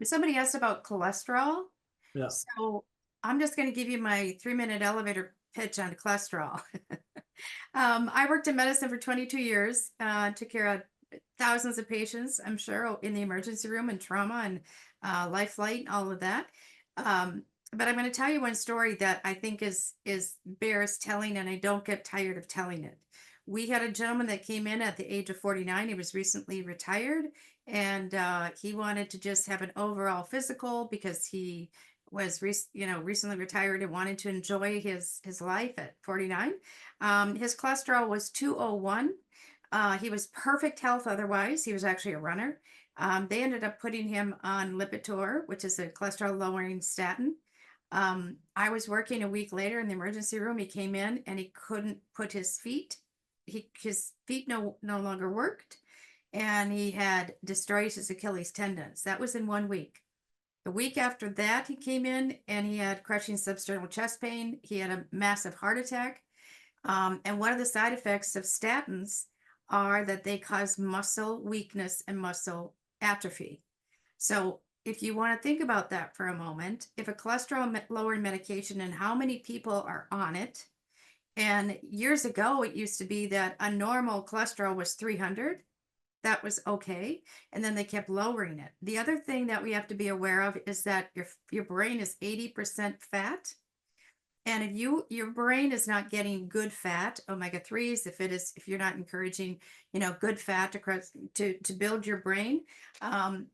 Somebody asked about cholesterol. Yeah. So I'm just going to give you my 3-minute elevator pitch on cholesterol. I worked in medicine for 22 years, took care of thousands of patients, I'm sure, in the emergency room and trauma and life flight and all of that. Um, but I'm going to tell you one story that I think is bears telling, and I don't get tired of telling it. We had a gentleman that came in at the age of 49. He was recently retired, and he wanted to just have an overall physical because he was recently retired and wanted to enjoy his life at 49. His cholesterol was 201. He was perfect health otherwise. He was actually a runner. They ended up putting him on Lipitor, which is a cholesterol lowering statin. I was working a week later in the emergency room. He came in and he couldn't put his feet no longer worked, and he had destroyed his Achilles tendons. That was in 1 week. The week after that, he came in and he had crushing substernal chest pain. He had a massive heart attack. And one of the side effects of statins are that they cause muscle weakness and muscle atrophy. So, if you want to think about that for a moment, if a cholesterol lowering medication and how many people are on it, and years ago it used to be that a normal cholesterol was 300, that was okay, and then they kept lowering it. The other thing that we have to be aware of is that your brain is 80% fat, and if your brain is not getting good fat, omega-3s, if you're not encouraging, good fat to build your brain,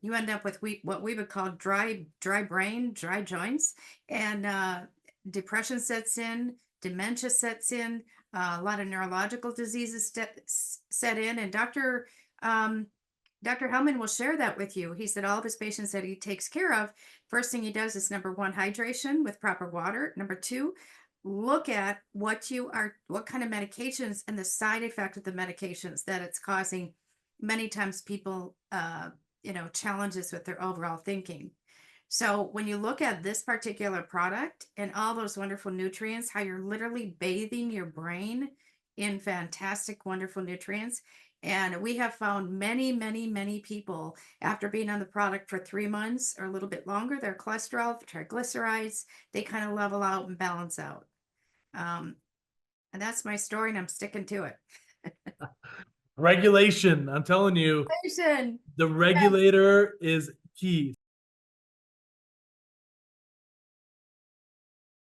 you end up with what we would call dry brain, dry joints, and depression sets in, dementia sets in, a lot of neurological diseases set in, and um, Dr. Hellman will share that with you. He said all of his patients that he takes care of, first thing he does is number one, hydration with proper water. Number two, look at what kind of medications and the side effect of the medications that it's causing. Many times people, challenges with their overall thinking. So when you look at this particular product and all those wonderful nutrients, how you're literally bathing your brain in fantastic, wonderful nutrients. And we have found many, many, many people after being on the product for 3 months or a little bit longer, their cholesterol, triglycerides, they kind of level out and balance out. Um, and that's my story, and I'm sticking to it. Regulation. I'm telling you, Jason, the yes. regulator is key.